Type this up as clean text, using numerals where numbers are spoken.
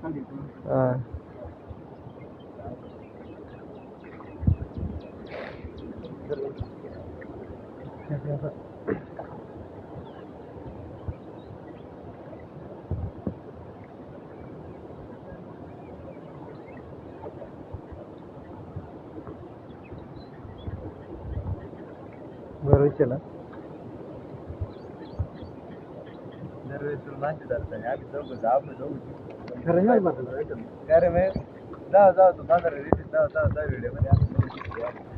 हा बरोबर ना दरवेळेस माहिती धरताना आम्ही दोघं जाऊ खरं नाही बघ कारण जाऊ तू 15 व्हिडिओ मध्ये